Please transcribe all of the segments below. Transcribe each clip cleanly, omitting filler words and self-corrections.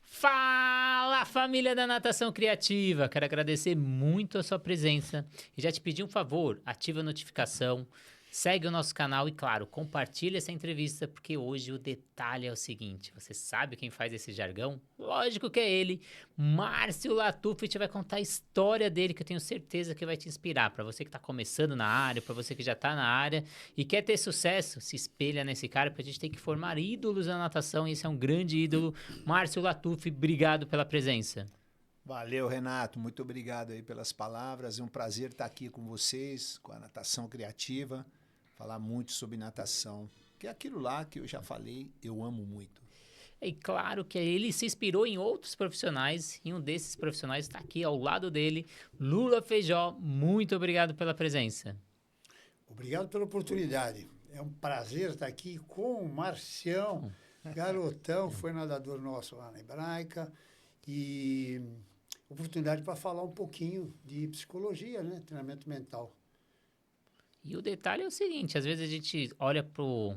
Fala, família da Natação Criativa! Quero agradecer muito a sua presença e já te pedir um favor, ativa a notificação, segue o nosso canal e, claro, compartilha essa entrevista, porque hoje o detalhe é o seguinte, você sabe quem faz esse jargão? Lógico que é ele, Márcio Latuffi, vai contar a história dele, que eu tenho certeza que vai te inspirar, para você que está começando na área, para você que já está na área e quer ter sucesso, se espelha nesse cara, porque a gente tem que formar ídolos na natação e esse é um grande ídolo. Márcio Latuffi, obrigado pela presença. Valeu, Renato. Muito obrigado aí pelas palavras. É um prazer estar aqui com vocês, com a Natação Criativa, falar muito sobre natação, que é aquilo lá que eu já falei, eu amo muito. E claro que ele se inspirou em outros profissionais e um desses profissionais está aqui ao lado dele, Lula Feijó. Muito obrigado pela presença. Obrigado pela oportunidade. É um prazer estar aqui com o Marcião, garotão, foi nadador nosso lá na Hebraica, e oportunidade para falar um pouquinho de psicologia, né? Treinamento mental. E o detalhe é o seguinte, às vezes a gente olha pro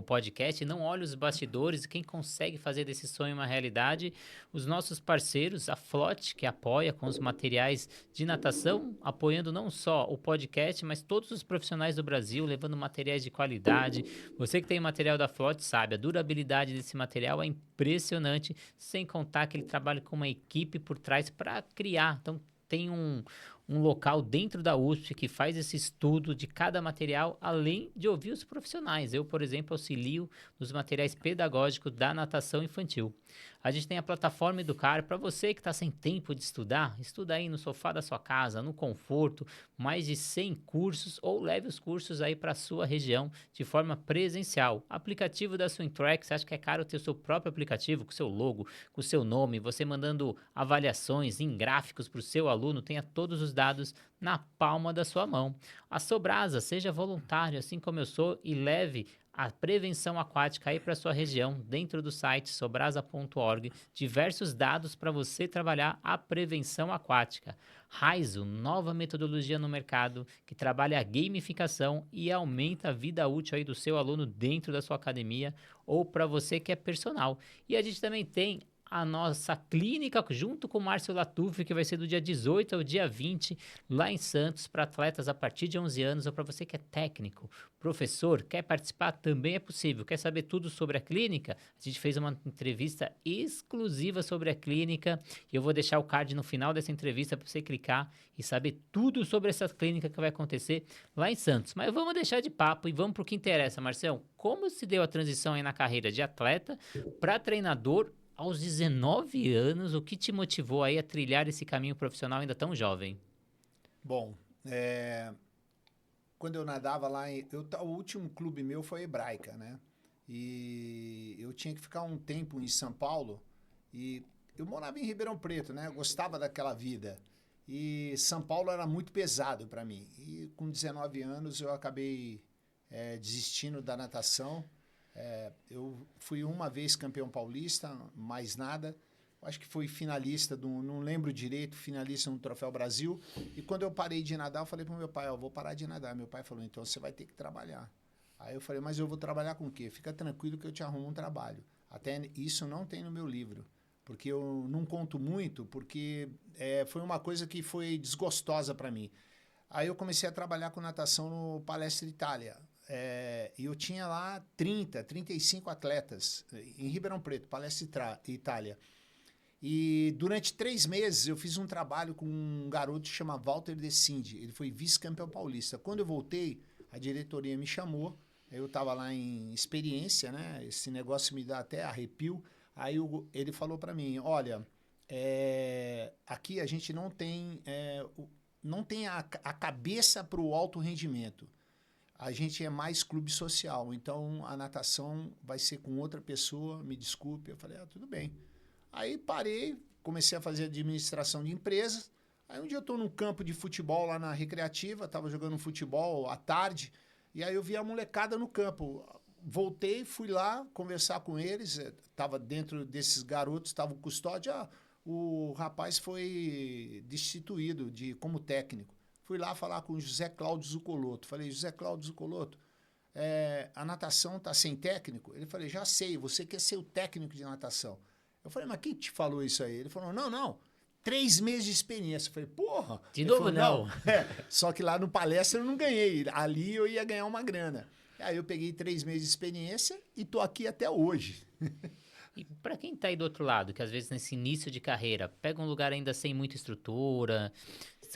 podcast e não olha os bastidores, quem consegue fazer desse sonho uma realidade, os nossos parceiros, a Flote, que apoia com os materiais de natação, apoiando não só o podcast, mas todos os profissionais do Brasil, levando materiais de qualidade. Você que tem material da Flote sabe, a durabilidade desse material é impressionante, sem contar que ele trabalha com uma equipe por trás para criar. Então, tem um local dentro da USP que faz esse estudo de cada material, além de ouvir os profissionais. Eu, por exemplo, auxilio nos materiais pedagógicos da natação infantil. A gente tem a plataforma Educar. Para você que está sem tempo de estudar, estuda aí no sofá da sua casa, no conforto, mais de 100 cursos, ou leve os cursos aí para a sua região de forma presencial. Aplicativo da Swimtrack, você acha que é caro ter o seu próprio aplicativo, com seu logo, com o seu nome, você mandando avaliações em gráficos para o seu aluno, tenha todos os dados na palma da sua mão. A Sobrasa, seja voluntário, assim como eu sou, e leve a prevenção aquática aí para sua região, dentro do site sobrasa.org, diversos dados para você trabalhar a prevenção aquática. Raizo, nova metodologia no mercado que trabalha a gamificação e aumenta a vida útil aí do seu aluno dentro da sua academia ou para você que é personal. E a gente também tem a nossa clínica junto com o Márcio Latuffi, que vai ser do dia 18 ao dia 20, lá em Santos, para atletas a partir de 11 anos, ou para você que é técnico, professor, quer participar, também é possível. Quer saber tudo sobre a clínica? A gente fez uma entrevista exclusiva sobre a clínica, e eu vou deixar o card no final dessa entrevista para você clicar e saber tudo sobre essa clínica que vai acontecer lá em Santos. Mas vamos deixar de papo e vamos para o que interessa, Marcelo. Como se deu a transição aí na carreira de atleta para treinador aos 19 anos? O que te motivou aí a trilhar esse caminho profissional ainda tão jovem? Bom, quando eu nadava lá, o último clube meu foi a Hebraica, né? E eu tinha que ficar um tempo em São Paulo e eu morava em Ribeirão Preto, né? Eu gostava daquela vida. E São Paulo era muito pesado para mim. E com 19 anos eu acabei desistindo da natação. Eu fui uma vez campeão paulista, mais nada. Acho que fui finalista, não lembro direito, finalista no Troféu Brasil. E quando eu parei de nadar, eu falei para o meu pai, eu vou parar de nadar. Meu pai falou, então você vai ter que trabalhar. Aí eu falei, mas eu vou trabalhar com o quê? Fica tranquilo que eu te arrumo um trabalho. Até isso não tem no meu livro, porque eu não conto muito, porque foi uma coisa que foi desgostosa para mim. Aí eu comecei a trabalhar com natação no Palestra Itália. E eu tinha lá 35 atletas em Ribeirão Preto, Palestra Itália. E durante 3 meses eu fiz um trabalho com um garoto que chama Walter De Cindy. Ele foi vice-campeão paulista. Quando eu voltei, a diretoria me chamou. Eu estava lá em experiência, né? Esse negócio me dá até arrepio. Aí ele falou para mim, olha, aqui a gente não tem a cabeça para o alto rendimento. A gente é mais clube social, então a natação vai ser com outra pessoa, me desculpe. Eu falei, tudo bem. Aí parei, comecei a fazer administração de empresas. Aí um dia eu estou num campo de futebol lá na Recreativa, estava jogando futebol à tarde, e aí eu vi a molecada no campo. Voltei, fui lá conversar com eles, estava dentro desses garotos, estava o custódio, o rapaz foi destituído como técnico. Fui lá falar com o José Cláudio Zucoloto. Falei, José Cláudio Zucoloto, a natação está sem técnico? Ele falou, já sei, você quer ser o técnico de natação. Eu falei, mas quem te falou isso aí? Ele falou, não, 3 meses de experiência. Eu falei, porra. De Ele novo, falou, não. Só que lá no palestra eu não ganhei. Ali eu ia ganhar uma grana. Aí eu peguei 3 meses de experiência e tô aqui até hoje. E para quem tá aí do outro lado, que às vezes nesse início de carreira, pega um lugar ainda sem muita estrutura,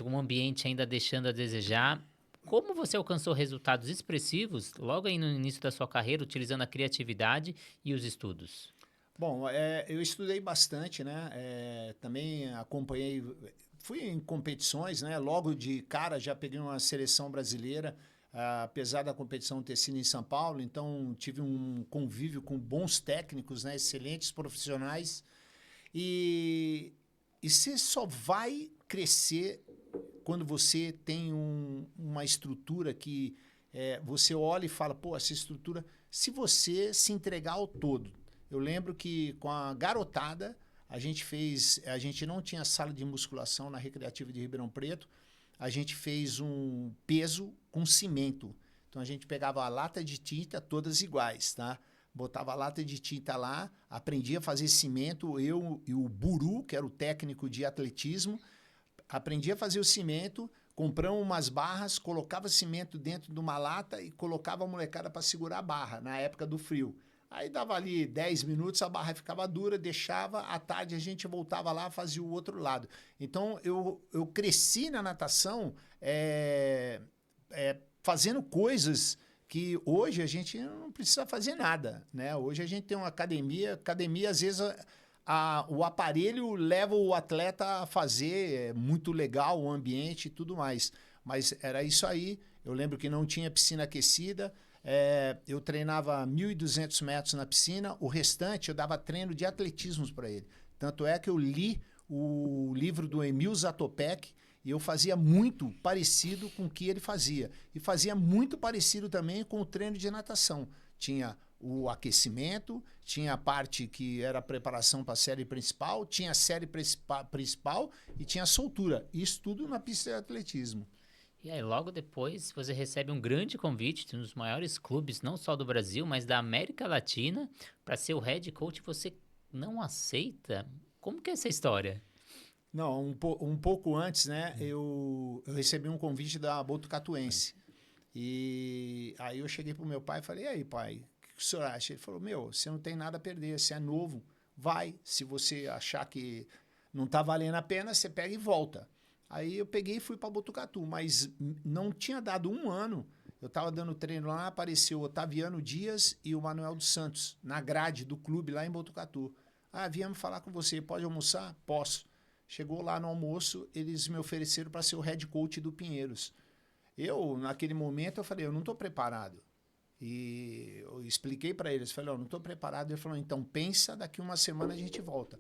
um ambiente ainda deixando a desejar, como você alcançou resultados expressivos logo aí no início da sua carreira, utilizando a criatividade e os estudos? Bom, eu estudei bastante, né? Também acompanhei, fui em competições, né? Logo de cara já peguei uma seleção brasileira, apesar da competição ter sido em São Paulo, então tive um convívio com bons técnicos, né? Excelentes profissionais. E você só vai crescer quando você tem uma estrutura que você olha e fala, pô, essa estrutura, se você se entregar ao todo. Eu lembro que com a garotada, a gente não tinha sala de musculação na Recreativa de Ribeirão Preto, a gente fez um peso com cimento. Então a gente pegava a lata de tinta, todas iguais, tá? Botava a lata de tinta lá, aprendia a fazer cimento, eu e o Buru, que era o técnico de atletismo, aprendi a fazer o cimento, compramos umas barras, colocava cimento dentro de uma lata e colocava a molecada para segurar a barra, na época do frio. Aí dava ali 10 minutos, a barra ficava dura, deixava, à tarde a gente voltava lá, fazia o outro lado. Então, eu cresci na natação fazendo coisas que hoje a gente não precisa fazer nada, né? Hoje a gente tem uma academia às vezes o aparelho leva o atleta a fazer, é muito legal o ambiente e tudo mais. Mas era isso aí. Eu lembro que não tinha piscina aquecida. Eu treinava 1.200 metros na piscina. O restante eu dava treino de atletismo para ele. Tanto é que eu li o livro do Emil Zatopek e eu fazia muito parecido com o que ele fazia. E fazia muito parecido também com o treino de natação. Tinha o aquecimento, tinha a parte que era a preparação para a série principal, tinha a série principal e tinha a soltura. Isso tudo na pista de atletismo. E aí, logo depois, você recebe um grande convite de um dos maiores clubes, não só do Brasil, mas da América Latina, para ser o head coach. Você não aceita? Como que é essa história? Não, um pouco antes, né, eu recebi um convite da Botucatuense. E aí eu cheguei pro meu pai e falei, e aí, pai, o que o senhor acha? Ele falou, você não tem nada a perder, você é novo, vai. Se você achar que não tá valendo a pena, você pega e volta. Aí eu peguei e fui para Botucatu, mas não tinha dado um ano. Eu estava dando treino lá, apareceu o Otaviano Dias e o Manuel dos Santos, na grade do clube lá em Botucatu. Viemos falar com você, pode almoçar? Posso. Chegou lá no almoço, eles me ofereceram para ser o head coach do Pinheiros. Naquele momento, eu falei, eu não estou preparado. E eu expliquei para eles, falei, eu não estou preparado. Ele falou, então pensa, daqui uma semana a gente volta.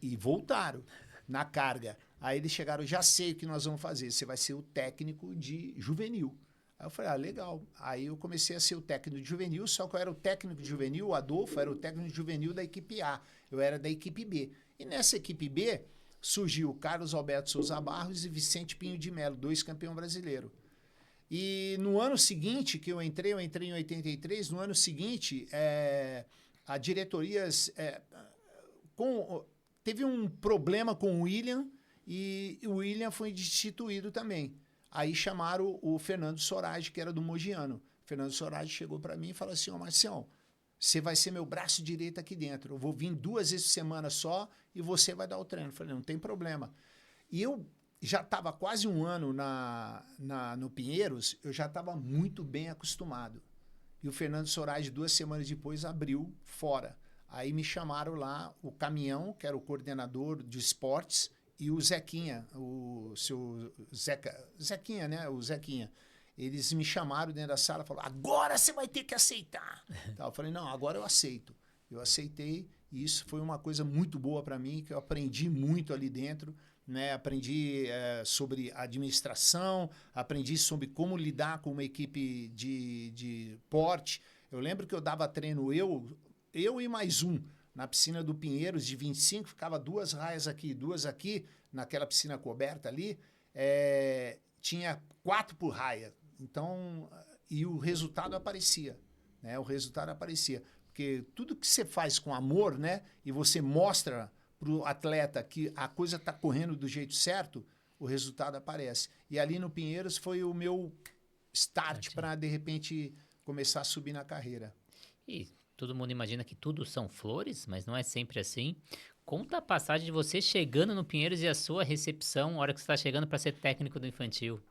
E voltaram na carga. Aí eles chegaram, já sei o que nós vamos fazer, você vai ser o técnico de juvenil. Aí eu falei, legal. Aí eu comecei a ser o técnico de juvenil, só que eu era o técnico de juvenil, o Adolfo era o técnico de juvenil da equipe A. Eu era da equipe B. E nessa equipe B, surgiu Carlos Alberto Souza Barros e Vicente Pinho de Melo, 2 campeões brasileiros. E no ano seguinte que eu entrei em 83, no ano seguinte, a diretoria teve um problema com o William e o William foi destituído também. Aí chamaram o Fernando Sorage, que era do Mogiano. O Fernando Sorage chegou para mim e falou assim, Marcião, você vai ser meu braço direito aqui dentro. Eu vou vir 2 vezes por semana só e você vai dar o treino. Eu falei, não tem problema. E eu já estava quase um ano no Pinheiros, eu já estava muito bem acostumado. E o Fernando Sorage, 2 semanas depois, abriu fora. Aí me chamaram lá, o Caminhão, que era o coordenador de esportes, e o Zequinha, o seu Zequinha, né? O Zequinha. Eles me chamaram dentro da sala e falaram, agora você vai ter que aceitar. Eu falei, não, agora eu aceito. Eu aceitei e isso foi uma coisa muito boa para mim, que eu aprendi muito ali dentro, né? Aprendi sobre administração, aprendi sobre como lidar com uma equipe de porte. Eu lembro que eu dava treino, eu e mais um, na piscina do Pinheiros, de 25, ficava 2 raias aqui, 2 aqui, naquela piscina coberta ali, tinha 4 por raia. Então, e o resultado aparecia, né? O resultado aparecia. Porque tudo que você faz com amor, né? E você mostra para o atleta que a coisa está correndo do jeito certo, o resultado aparece. E ali no Pinheiros foi o meu start para, de repente, começar a subir na carreira. E todo mundo imagina que tudo são flores, mas não é sempre assim. Conta a passagem de você chegando no Pinheiros e a sua recepção, a hora que você está chegando para ser técnico do infantil.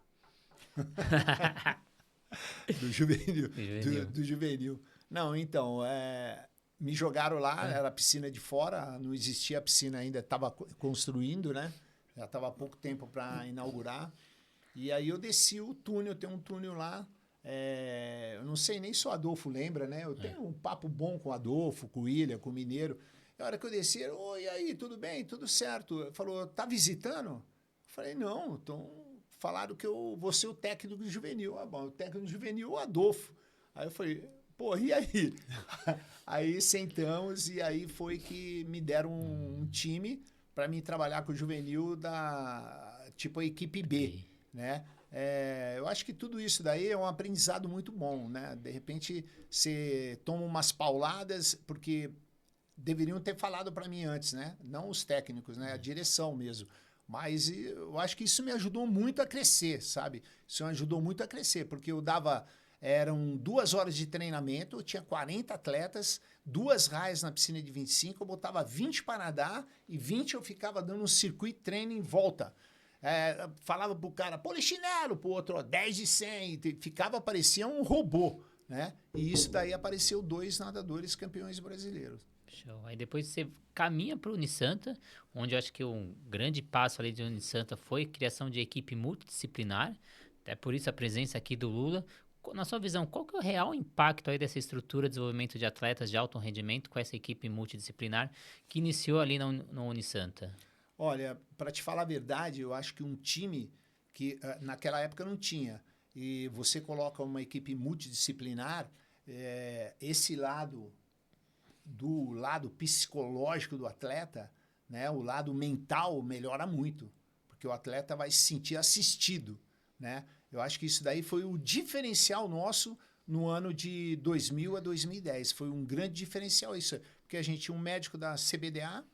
Do juvenil. Juvenil. Do juvenil. Não, então, me jogaram lá, era piscina de fora, não existia a piscina ainda, estava construindo, né? Já estava há pouco tempo para inaugurar. E aí eu desci o túnel, tem um túnel lá. Eu não sei nem se o Adolfo lembra, né? Eu tenho um papo bom com o Adolfo, com o William, com o Mineiro. E a hora que eu desci, ele, oi, aí, tudo bem? Tudo certo. Ele falou, tá visitando? Eu falei, não, falaram que eu vou ser o técnico do juvenil. Ah, bom, o técnico do juvenil é o Adolfo. Aí eu falei, pô, e aí? Aí sentamos e aí foi que me deram um time para mim trabalhar com o juvenil tipo a equipe B, né? Eu acho que tudo isso daí é um aprendizado muito bom, né? De repente você toma umas pauladas porque deveriam ter falado para mim antes, né? Não os técnicos, né? A direção mesmo. Mas eu acho que isso me ajudou muito a crescer, sabe? Isso me ajudou muito a crescer, porque eu dava... Eram 2 horas de treinamento, eu tinha 40 atletas, 2 raias na piscina de 25, eu botava 20 para nadar e 20 eu ficava dando um circuito treino em volta. Falava pro cara, polichinelo, pro outro, 10 de 100, parecia um robô, né? E isso daí apareceu 2 nadadores campeões brasileiros. Show. Aí depois você caminha para o Unisanta, onde eu acho que um grande passo ali de Unisanta foi a criação de equipe multidisciplinar, até por isso a presença aqui do Lula. Na sua visão, qual que é o real impacto aí dessa estrutura de desenvolvimento de atletas de alto rendimento com essa equipe multidisciplinar que iniciou ali no Unisanta? Olha, para te falar a verdade, eu acho que um time que naquela época não tinha, e você coloca uma equipe multidisciplinar, esse lado psicológico do atleta, né, o lado mental melhora muito, porque o atleta vai se sentir assistido, né? Eu acho que isso daí foi o diferencial nosso no ano de 2000 a 2010. Foi um grande diferencial isso, porque a gente tinha um médico da CBDA,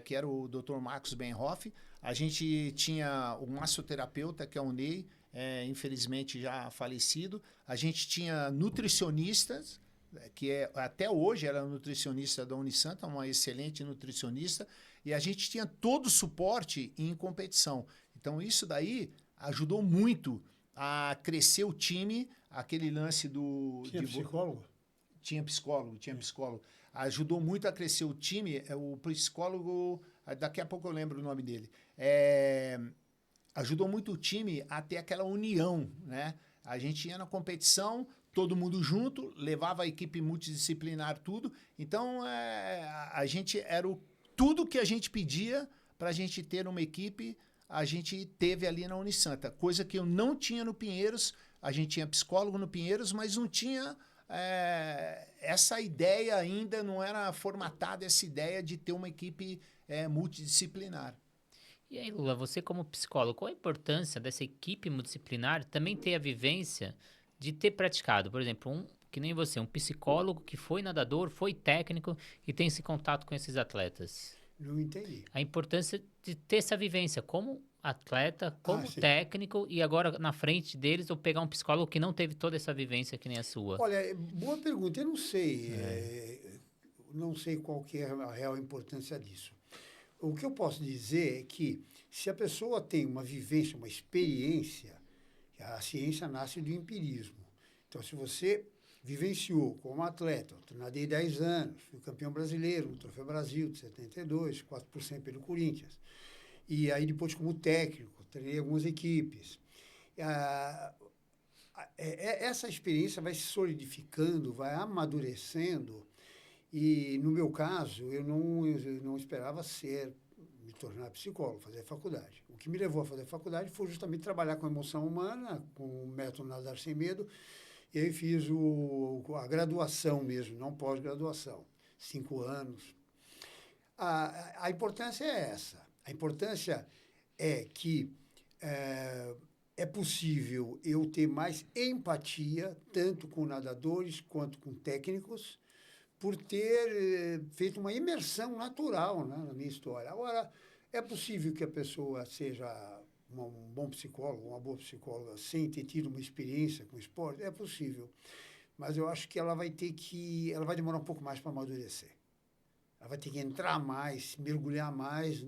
que era o Dr. Marcos Benhoff, a gente tinha um massoterapeuta, que é o Ney, infelizmente já falecido, a gente tinha nutricionistas, que até hoje era nutricionista da Unisanta, uma excelente nutricionista, e a gente tinha todo o suporte em competição. Então isso daí ajudou muito a crescer o time, aquele lance do... Tinha psicólogo? Tinha psicólogo. Ajudou muito a crescer o time, o psicólogo, daqui a pouco eu lembro o nome dele, ajudou muito o time a ter aquela união, né? A gente ia na competição, todo mundo junto, levava a equipe multidisciplinar, tudo. Então, a gente era tudo que a gente pedia para a gente ter uma equipe, a gente teve ali na Unisanta. Coisa que eu não tinha no Pinheiros. A gente tinha psicólogo no Pinheiros, mas não tinha essa ideia ainda, não era formatada essa ideia de ter uma equipe multidisciplinar. E aí, Lula, você como psicólogo, qual a importância dessa equipe multidisciplinar também ter a vivência de ter praticado? Por exemplo, que nem você, um psicólogo que foi nadador, foi técnico e tem esse contato com esses atletas. Não entendi. A importância de ter essa vivência como atleta, como sim. técnico, e agora na frente deles eu pegar um psicólogo que não teve toda essa vivência que nem a sua. Olha, boa pergunta. Eu não sei, não sei qual que é a real importância disso. O que eu posso dizer é que se a pessoa tem uma vivência, uma experiência, a ciência nasce do empirismo. Então, se você vivenciou como atleta, eu nadei 10 anos, fui campeão brasileiro no Troféu Brasil de 72, 4% pelo Corinthians. E aí depois como técnico, treinei algumas equipes. Essa experiência vai se solidificando, vai amadurecendo. E no meu caso, eu não esperava me tornar psicólogo, fazer faculdade. O que me levou a fazer faculdade foi justamente trabalhar com emoção humana, com o método Nadar Sem Medo. E aí fiz a graduação mesmo, não pós-graduação, 5 anos. A importância é essa. A importância é que é possível eu ter mais empatia, tanto com nadadores quanto com técnicos, por ter feito uma imersão natural, né, na minha história. Agora, é possível que a pessoa seja um bom psicólogo, uma boa psicóloga, sem ter tido uma experiência com esporte? É possível. Mas eu acho que ela vai demorar um pouco mais para amadurecer. Ela vai ter que entrar mais, mergulhar mais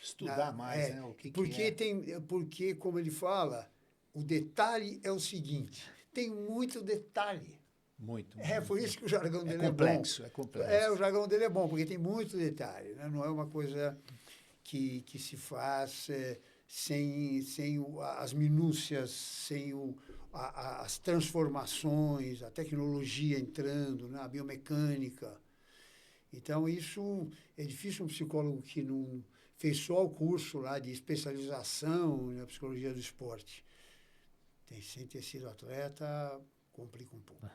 Estudar mais, né? O que é. Porque, como ele fala, o detalhe é o seguinte, tem muito detalhe. Muito. Por isso que o jargão dele complexo, é bom. É complexo. O jargão dele é bom, porque tem muito detalhe, né? Não é uma coisa que se faz sem as minúcias, sem as transformações, a tecnologia entrando, né? A biomecânica. Então, isso é difícil um psicólogo que não fez só o curso lá de especialização na psicologia do esporte. Sem ter sido atleta, complica um pouco.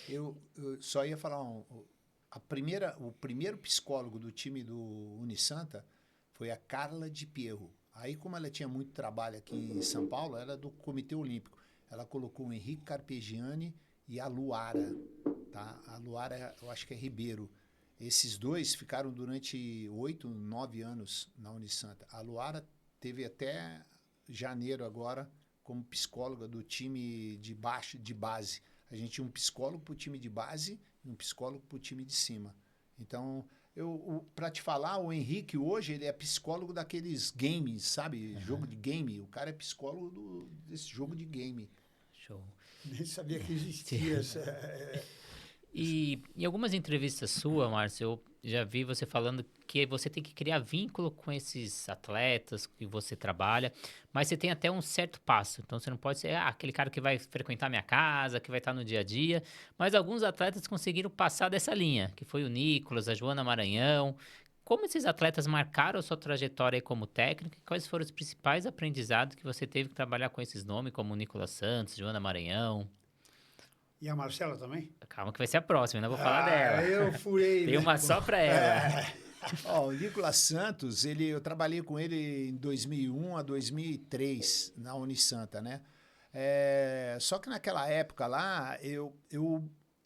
Eu só ia falar, o primeiro psicólogo do time do Unisanta foi a Carla Di Pierro. Aí, como ela tinha muito trabalho aqui em São Paulo, ela era do Comitê Olímpico. Ela colocou o Henrique Carpegiani e a Luara. Tá? A Luara, eu acho que é Ribeiro. Esses dois ficaram durante 8, 9 anos na Unisanta. A Luara teve até janeiro agora como psicóloga do time de base. A gente tinha um psicólogo para o time de base e um psicólogo para o time de cima. Então, para te falar, o Henrique hoje ele é psicólogo daqueles games, sabe? Jogo de game. O cara é psicólogo desse jogo de game. Show. Nem sabia que existia essa... E em algumas entrevistas suas, Márcio, eu já vi você falando que você tem que criar vínculo com esses atletas que você trabalha, mas você tem até um certo passo. Então, você não pode ser aquele cara que vai frequentar minha casa, que vai estar no dia a dia. Mas alguns atletas conseguiram passar dessa linha, que foi o Nicolas, a Joana Maranhão. Como esses atletas marcaram a sua trajetória aí como técnico? E quais foram os principais aprendizados que você teve que trabalhar com esses nomes, como o Nicolas Santos, Joana Maranhão? E a Marcela também? Calma que vai ser a próxima, eu não vou falar dela. Eu furei. Tem uma só pra ela. O Nicolas Santos, eu trabalhei com ele em 2001 a 2003 na Unisanta, né? Só que naquela época lá,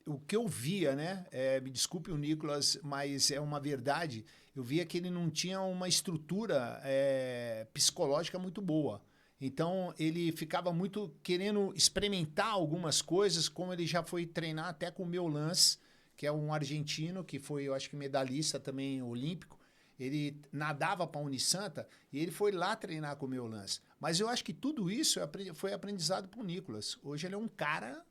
o que eu via, né? Me desculpe o Nicolas, mas é uma verdade. Eu via que ele não tinha uma estrutura psicológica muito boa. Então, ele ficava muito querendo experimentar algumas coisas, como ele já foi treinar até com o meu Lance, que é um argentino, que foi, eu acho que medalhista também olímpico. Ele nadava para a Unisanta e ele foi lá treinar com o meu Lance. Mas eu acho que tudo isso foi aprendizado para o Nicolas. Hoje ele é um cara,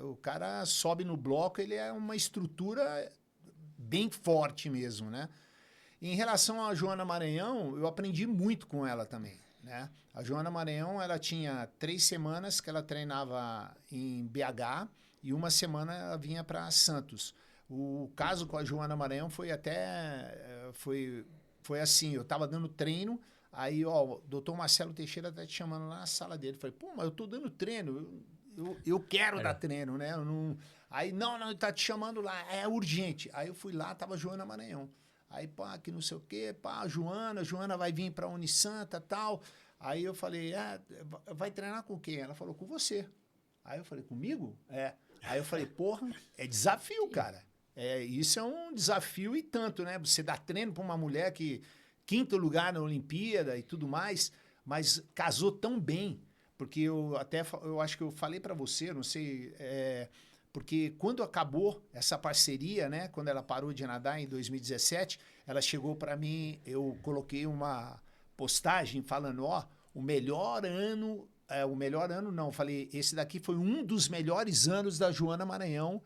o cara sobe no bloco, ele é uma estrutura bem forte mesmo, né? Em relação à Joana Maranhão, eu aprendi muito com ela também. Né? A Joana Maranhão, ela tinha 3 semanas que ela treinava em BH e uma semana ela vinha para Santos. O caso com a Joana Maranhão foi foi assim, eu estava dando treino, aí o doutor Marcelo Teixeira está te chamando lá na sala dele. Eu falei, pô, mas eu estou dando treino, eu quero dar treino, né? Aí, não, ele está te chamando lá, é urgente. Aí eu fui lá, estava a Joana Maranhão. Aí, pá, que não sei o quê, pá, Joana vai vir para a Unisanta e tal. Aí eu falei, vai treinar com quem? Ela falou, com você. Aí eu falei, comigo? Aí eu falei, porra, é desafio, cara. Isso é um desafio e tanto, né? Você dá treino para uma mulher que 5º lugar na Olimpíada e tudo mais, mas casou tão bem. Porque eu acho que eu falei para você, não sei... Porque quando acabou essa parceria, né, quando ela parou de nadar em 2017, ela chegou para mim, eu coloquei uma postagem falando, o melhor ano não, falei, esse daqui foi um dos melhores anos da Joana Maranhão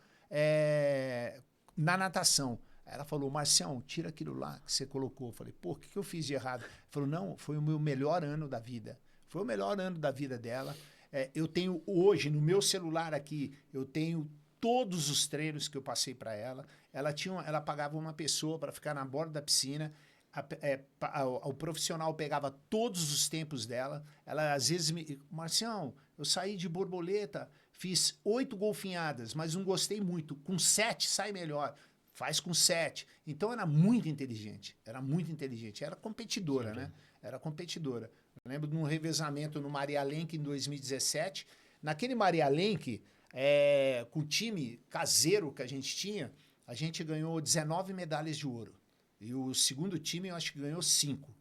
na natação. Ela falou, Marcião, tira aquilo lá que você colocou. Eu falei, pô, o que eu fiz de errado? Ela falou, não, foi o meu melhor ano da vida. Foi o melhor ano da vida dela. Eu tenho hoje, no meu celular aqui, eu tenho todos os treinos que eu passei para ela. Ela pagava uma pessoa para ficar na borda da piscina. O profissional pegava todos os tempos dela. Ela, às vezes, Marcião, eu saí de borboleta, fiz 8 golfinhadas, mas não gostei muito. Com 7 sai melhor. Faz com 7. Então, era muito inteligente. Era competidora, sim, né? Era competidora. Eu lembro de um revezamento no Maria Lenk em 2017. Naquele Maria Lenk, com o time caseiro que a gente tinha, a gente ganhou 19 medalhas de ouro. E o segundo time, eu acho que ganhou 5.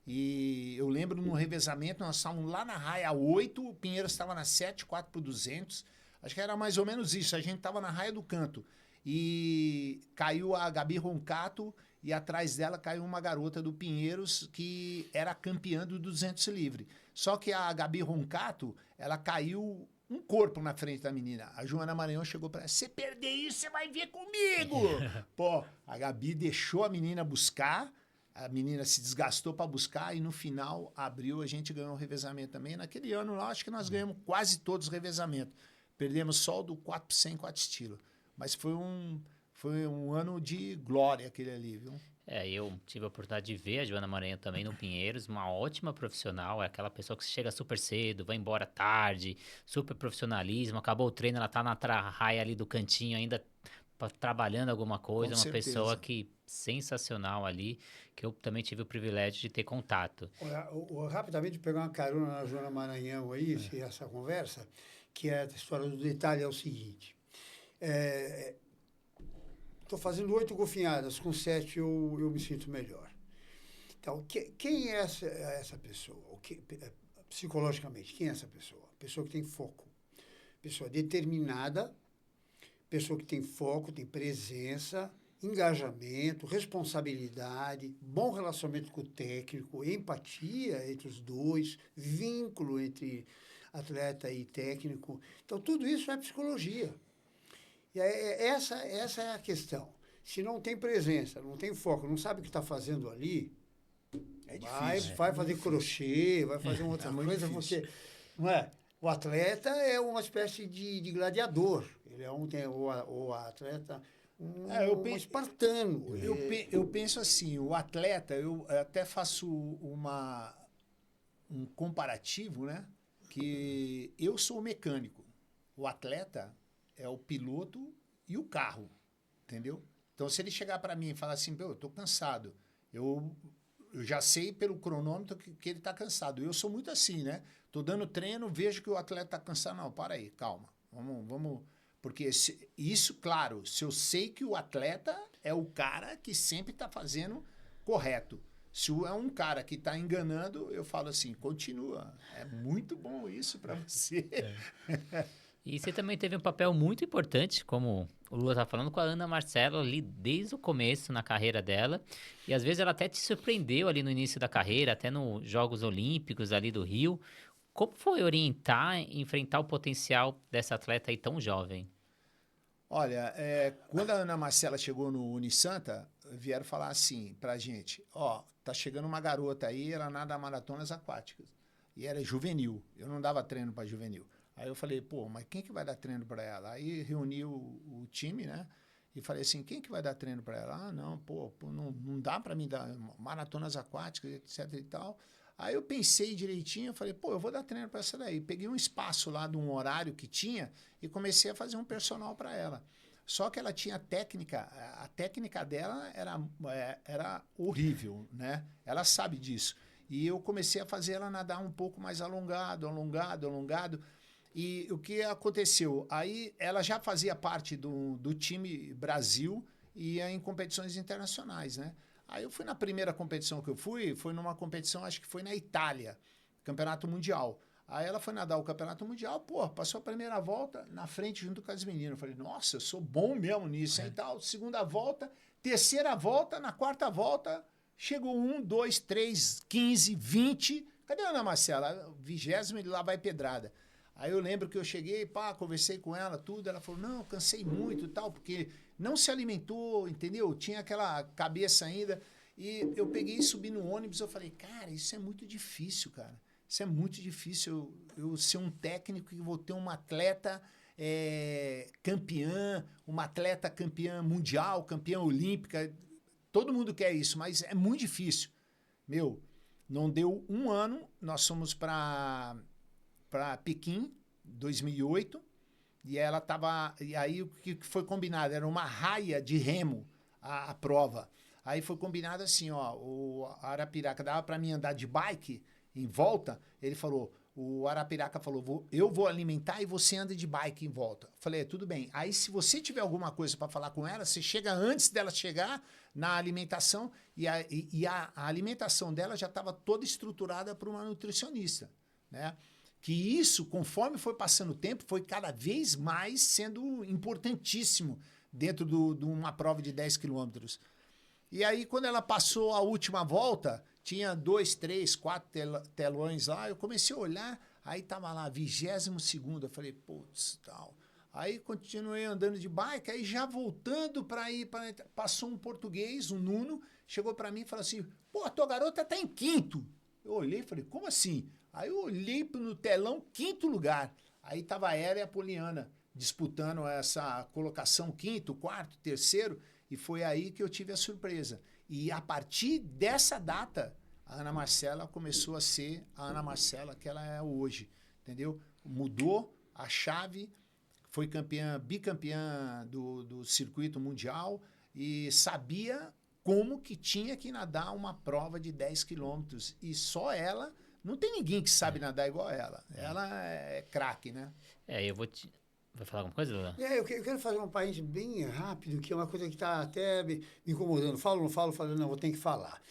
E eu lembro no revezamento, nós estávamos lá na raia 8, o Pinheiros estava na 7, 4 por 200. Acho que era mais ou menos isso. A gente estava na raia do canto. E caiu a Gabi Roncato e atrás dela caiu uma garota do Pinheiros que era campeã do 200 livre. Só que a Gabi Roncato, ela caiu um corpo na frente da menina. A Joana Maranhão chegou para ela, você perder isso, você vai ver comigo. Pô, a Gabi deixou a menina buscar, a menina se desgastou para buscar e no final abriu, a gente ganhou o revezamento também. Naquele ano lá, acho que nós ganhamos quase todos os revezamentos. Perdemos só o do 4x100, 4 estilo. Mas foi um ano de glória aquele ali, viu? Eu tive a oportunidade de ver a Joana Maranhão também no Pinheiros, uma ótima profissional, é aquela pessoa que chega super cedo, vai embora tarde, super profissionalismo, acabou o treino, ela tá na raia ali do cantinho ainda trabalhando alguma coisa, Com uma certeza. pessoa que sensacional ali, que eu também tive o privilégio de ter contato. Olha, rapidamente pegar uma carona na Joana Maranhão aí, essa conversa, que é a história do detalhe é o seguinte. Estou fazendo 8 golfinhadas, com 7 eu me sinto melhor. Então, quem é essa pessoa? Psicologicamente, quem é essa pessoa? Pessoa que tem foco. Pessoa determinada, pessoa que tem foco, tem presença, engajamento, responsabilidade, bom relacionamento com o técnico, empatia entre os dois, vínculo entre atleta e técnico. Então, tudo isso é psicologia. E essa é a questão. Se não tem presença, não tem foco, não sabe o que está fazendo ali, É difícil. vai fazer crochê, vai fazer uma outra coisa. Você, não é? O atleta é uma espécie de gladiador. Ele é o atleta um espartano. Eu penso assim, o atleta, eu até faço um comparativo, né? Que eu sou o mecânico. O atleta é o piloto e o carro, entendeu? Então, se ele chegar para mim e falar assim, eu tô cansado, eu já sei pelo cronômetro que ele tá cansado. Eu sou muito assim, né? Tô dando treino, vejo que o atleta tá cansado. Não, para aí, calma. Vamos... Porque isso, claro, se eu sei que o atleta é o cara que sempre tá fazendo correto. Se é um cara que tá enganando, eu falo assim, continua. É muito bom isso para você. E você também teve um papel muito importante, como o Lula tá falando, com a Ana Marcela ali desde o começo na carreira dela. E às vezes ela até te surpreendeu ali no início da carreira, até nos Jogos Olímpicos ali do Rio. Como foi orientar, enfrentar o potencial dessa atleta aí tão jovem? Olha, quando a Ana Marcela chegou no Unisanta, vieram falar assim pra gente, tá chegando uma garota aí, ela nada maratonas aquáticas. E era juvenil, eu não dava treino para juvenil. Aí eu falei, mas quem que vai dar treino para ela? Aí reuni o time, né? E falei assim, quem que vai dar treino para ela? Ah, não, não dá para mim dar maratonas aquáticas, etc e tal. Aí eu pensei direitinho, eu falei, eu vou dar treino para essa daí. Peguei um espaço lá de um horário que tinha e comecei a fazer um personal para ela. Só que ela tinha técnica, a técnica dela era horrível, né? Ela sabe disso. E eu comecei a fazer ela nadar um pouco mais alongado. E o que aconteceu? Aí ela já fazia parte do time Brasil e ia em competições internacionais, né? Aí eu fui na primeira competição que eu fui, foi numa competição, acho que foi na Itália, Campeonato Mundial. Aí ela foi nadar o Campeonato Mundial, passou a primeira volta na frente junto com as meninas. Eu falei, nossa, eu sou bom mesmo nisso, hein, tal. Segunda volta, terceira volta, na quarta volta, chegou 1, 2, 3, 15, 20. Cadê a Ana Marcela? 20º, lá vai pedrada. Aí eu lembro que eu cheguei, conversei com ela, tudo. Ela falou, não, cansei muito e tal, porque não se alimentou, entendeu? Tinha aquela cabeça ainda. E eu peguei e subi no ônibus, eu falei, cara, isso é muito difícil, cara. Isso é muito difícil, eu ser um técnico e vou ter uma atleta campeã, uma atleta campeã mundial, campeã olímpica. Todo mundo quer isso, mas é muito difícil. Não deu um ano, nós fomos para Pequim, 2008, e ela tava. E aí o que foi combinado? Era uma raia de remo a prova. Aí foi combinado assim, o Arapiraca dava para mim andar de bike em volta. Ele falou: o Arapiraca falou, eu vou alimentar e você anda de bike em volta. Falei, tudo bem. Aí, se você tiver alguma coisa para falar com ela, você chega antes dela chegar na alimentação e a alimentação dela já estava toda estruturada para uma nutricionista, né? Que isso, conforme foi passando o tempo, foi cada vez mais sendo importantíssimo dentro de uma prova de 10 quilômetros. E aí, quando ela passou a última volta, tinha 2, 3, 4 telões lá, eu comecei a olhar, aí tava lá, 22º, eu falei, putz, tal. Aí continuei andando de bike, aí já voltando para ir, passou um português, um Nuno, chegou para mim e falou assim, pô, a tua garota tá em 5º. Eu olhei e falei, como assim? Aí eu olhei no telão, 5º lugar. Aí tava a Era e a Poliana disputando essa colocação 5º, 4º, 3º, e foi aí que eu tive a surpresa. E a partir dessa data, a Ana Marcela começou a ser a Ana Marcela que ela é hoje, entendeu? Mudou a chave, foi bicampeã do circuito mundial e sabia como que tinha que nadar uma prova de 10 quilômetros. E só ela, não tem ninguém que sabe nadar igual ela. Ela é craque, né? Eu vou te... Vai falar alguma coisa, Lula? Eu quero fazer um parênteses bem rápido, que é uma coisa que está até me incomodando. Falo, não falo, não, vou ter que falar.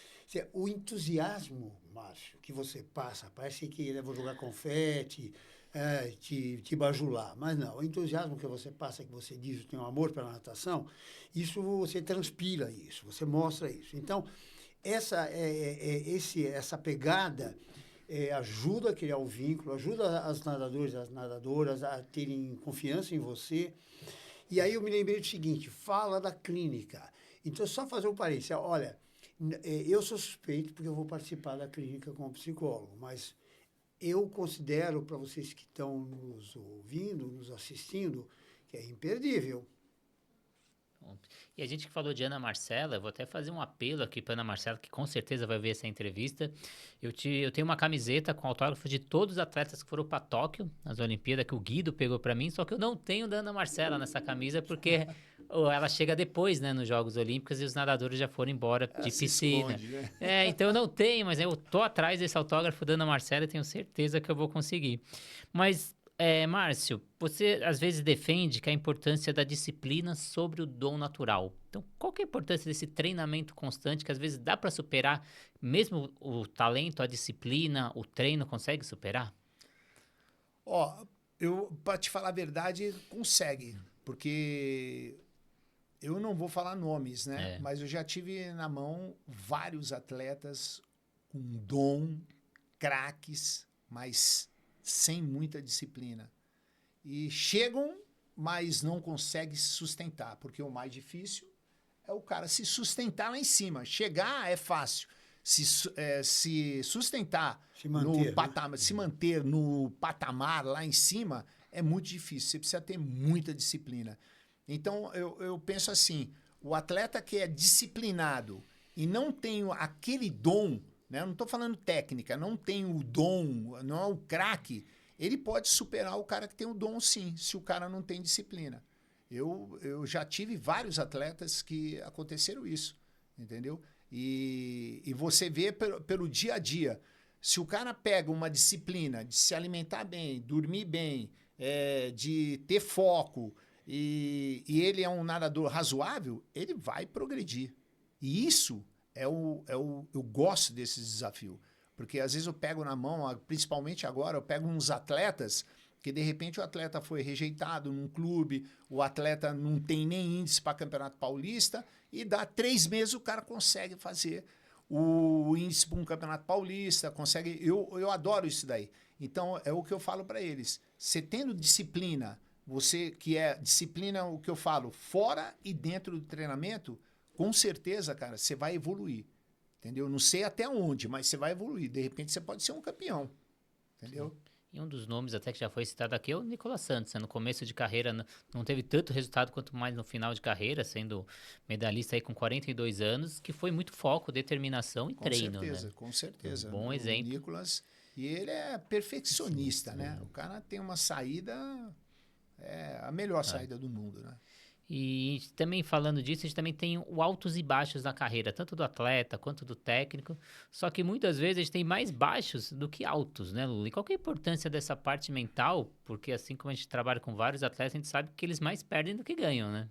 O entusiasmo, Márcio, que você passa, parece que eu vou jogar confete, te bajular. Mas não, o entusiasmo que você passa, que você diz que tem um amor pela natação, isso você transpira isso, você mostra isso. Então, essa pegada ajuda a criar o vínculo, ajuda as nadadores e as nadadoras a terem confiança em você. E aí eu me lembrei do seguinte, fala da clínica. Então, só fazer um parênteses. Olha, eu sou suspeito porque eu vou participar da clínica como psicólogo, mas eu considero, para vocês que estão nos ouvindo, nos assistindo, que é imperdível. E a gente que falou de Ana Marcela, eu vou até fazer um apelo aqui para Ana Marcela, que com certeza vai ver essa entrevista. Eu tenho uma camiseta com autógrafo de todos os atletas que foram para Tóquio, nas Olimpíadas, que o Guido pegou para mim, só que eu não tenho da Ana Marcela nessa camisa, porque ela chega depois, né, nos Jogos Olímpicos, e os nadadores já foram embora de piscina. Esconde, né? Então eu não tenho, mas eu tô atrás desse autógrafo da Ana Marcela e tenho certeza que eu vou conseguir. Mas... Márcio, você às vezes defende que a importância da disciplina sobre o dom natural. Então, qual que é a importância desse treinamento constante que às vezes dá para superar, mesmo o talento, a disciplina, o treino consegue superar? Para te falar a verdade, consegue, porque eu não vou falar nomes, né? Mas eu já tive na mão vários atletas com dom, craques, mas sem muita disciplina. E chegam, mas não conseguem se sustentar, porque o mais difícil é o cara se sustentar lá em cima. Chegar é fácil. Se sustentar, se manter no patamar lá em cima é muito difícil. Você precisa ter muita disciplina. Então, eu penso assim, o atleta que é disciplinado e não tem aquele dom, né? Eu não estou falando técnica, não tem o dom, não é o craque, ele pode superar o cara que tem o dom sim, se o cara não tem disciplina. Eu já tive vários atletas que aconteceram isso, entendeu? E você vê pelo dia a dia, se o cara pega uma disciplina de se alimentar bem, dormir bem, de ter foco, e ele é um nadador razoável, ele vai progredir. E isso... eu gosto desse desafio, porque às vezes eu pego na mão, principalmente agora, eu pego uns atletas que de repente o atleta foi rejeitado num clube, o atleta não tem nem índice para Campeonato Paulista e dá 3 meses o cara consegue fazer o índice para um Campeonato Paulista, consegue. Eu adoro isso daí. Então é o que eu falo para eles. Você tendo disciplina, você que é disciplina, o que eu falo, fora e dentro do treinamento, com certeza, cara, você vai evoluir, entendeu? Não sei até onde, mas você vai evoluir. De repente, você pode ser um campeão, entendeu? Sim. E um dos nomes até que já foi citado aqui é o Nicolas Santos, né? No começo de carreira não teve tanto resultado quanto mais no final de carreira, sendo medalhista aí com 42 anos, que foi muito foco, determinação e treino, né? Com certeza. Um bom exemplo. O Nicolas, e ele é perfeccionista, sim, né? O cara tem uma saída, a melhor saída do mundo, né? E também falando disso, a gente também tem o altos e baixos na carreira, tanto do atleta quanto do técnico. Só que muitas vezes a gente tem mais baixos do que altos, né, Lula? E qual que é a importância dessa parte mental? Porque assim como a gente trabalha com vários atletas, a gente sabe que eles mais perdem do que ganham, né?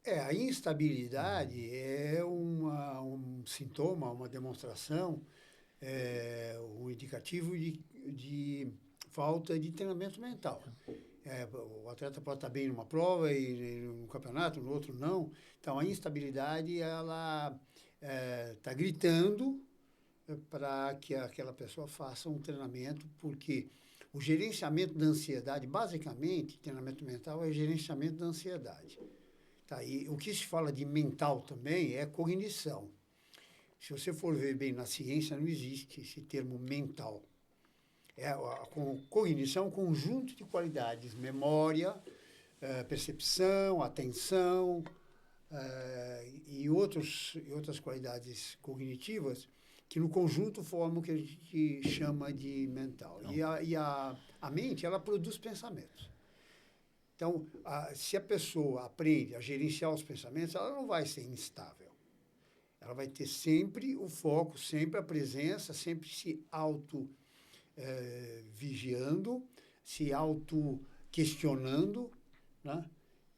A instabilidade é um sintoma, uma demonstração, um indicativo de falta de treinamento mental. O atleta pode estar bem numa prova e no campeonato, no outro não. Então, a instabilidade, ela está gritando para que aquela pessoa faça um treinamento, porque o gerenciamento da ansiedade, basicamente, treinamento mental é gerenciamento da ansiedade. Tá, e o que se fala de mental também é cognição. Se você for ver bem na ciência, não existe esse termo mental. Cognição é um conjunto de qualidades, memória, percepção, atenção e outras qualidades cognitivas que no conjunto formam o que a gente chama de mental. E a mente, ela produz pensamentos. Então, se a pessoa aprende a gerenciar os pensamentos, ela não vai ser instável. Ela vai ter sempre o foco, sempre a presença, sempre se vigiando, se auto-questionando, né?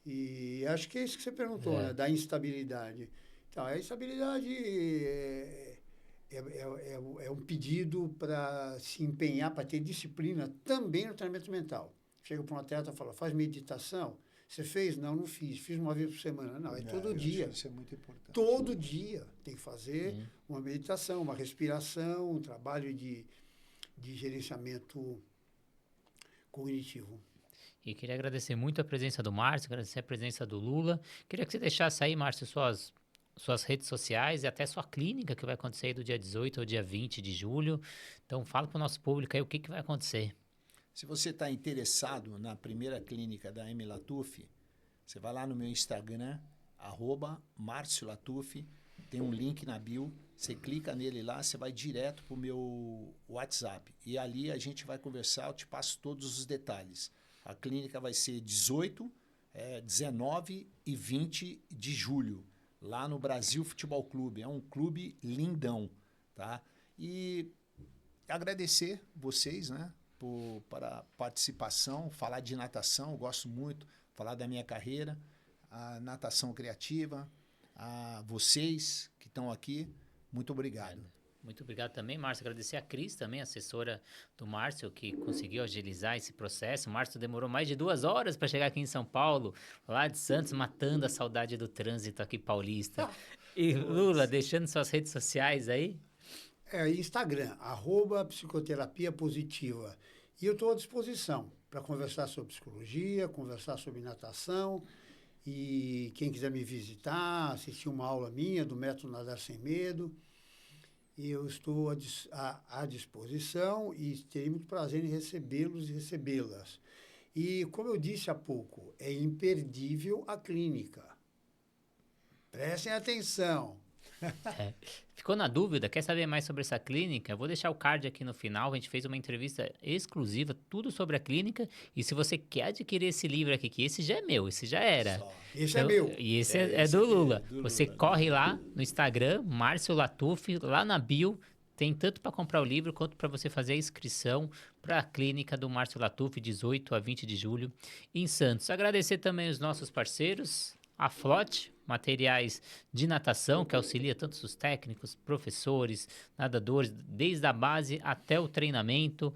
E acho que é isso que você perguntou, né? Da instabilidade. Então, a instabilidade é um pedido para se empenhar, para ter disciplina também no treinamento mental. Chega para um atleta e fala, faz meditação. Você fez? Não, não fiz. Fiz uma vez por semana. Não, todo dia. Isso é muito importante. Todo dia tem que fazer uma meditação, uma respiração, um trabalho de gerenciamento cognitivo. E queria agradecer muito a presença do Márcio, agradecer a presença do Lula. Queria que você deixasse aí, Márcio, suas redes sociais e até sua clínica, que vai acontecer aí do dia 18 ao dia 20 de julho. Então, fala para o nosso público aí o que vai acontecer. Se você está interessado na primeira clínica da M. Lattufi, você vai lá no meu Instagram, @MárcioLattufi, tem um link na bio, você clica nele lá, você vai direto para o meu WhatsApp. E ali a gente vai conversar, eu te passo todos os detalhes. A clínica vai ser 18, 19 e 20 de julho, lá no Brasil Futebol Clube. É um clube lindão, tá? E agradecer vocês, né? Para a participação, falar de natação, eu gosto muito, falar da minha carreira, a natação criativa, a vocês que estão aqui, muito obrigado. Muito obrigado também, Márcio. Agradecer a Cris também, assessora do Márcio, que conseguiu agilizar esse processo. O Márcio demorou mais de 2 horas para chegar aqui em São Paulo, lá de Santos, matando a saudade do trânsito aqui paulista. E Lula, deixando suas redes sociais aí. Instagram, @psicoterapia positiva. E eu estou à disposição para conversar sobre psicologia, conversar sobre natação. E quem quiser me visitar, assistir uma aula minha do Método Nadar Sem Medo, eu estou à disposição e terei muito prazer em recebê-los e recebê-las. E, como eu disse há pouco, é imperdível a clínica. Prestem atenção. Ficou na dúvida? Quer saber mais sobre essa clínica? Eu vou deixar o card aqui no final. A gente fez uma entrevista exclusiva, tudo sobre a clínica. E se você quer adquirir esse livro aqui, que esse já é meu, esse já era. Esse é meu. E esse é do Lula. Você corre lá no Instagram, Márcio Lattufi, lá na bio. Tem tanto para comprar o livro quanto para você fazer a inscrição para a clínica do Márcio Lattufi, 18 a 20 de julho, em Santos. Agradecer também os nossos parceiros, a Flote, materiais de natação, que auxilia tanto os técnicos, professores, nadadores, desde a base até o treinamento.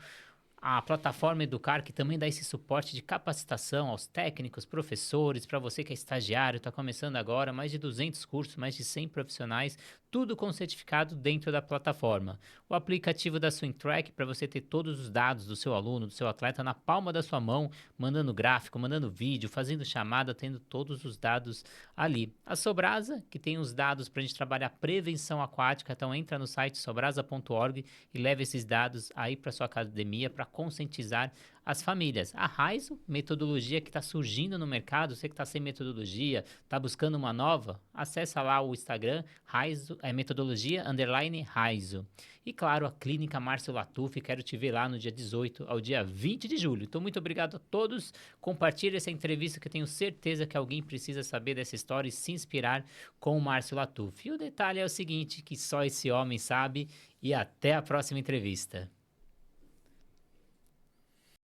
A plataforma Educar, que também dá esse suporte de capacitação aos técnicos, professores, para você que é estagiário, está começando agora, mais de 200 cursos, mais de 100 profissionais, tudo com certificado dentro da plataforma. O aplicativo da SwimTrack, para você ter todos os dados do seu aluno, do seu atleta na palma da sua mão, mandando gráfico, mandando vídeo, fazendo chamada, tendo todos os dados ali. A Sobrasa, que tem os dados para a gente trabalhar prevenção aquática, então entra no site sobrasa.org e leva esses dados aí para sua academia para conscientizar as famílias. A Raizo, metodologia que está surgindo no mercado, você que está sem metodologia, está buscando uma nova, acessa lá o Instagram, Raizo, metodologia_Raizo. E claro, a Clínica Márcio Latuf, quero te ver lá no dia 18 ao dia 20 de julho. Então, muito obrigado a todos. Compartilhe essa entrevista que eu tenho certeza que alguém precisa saber dessa história e se inspirar com o Márcio Latuf. E o detalhe é o seguinte, que só esse homem sabe. E até a próxima entrevista.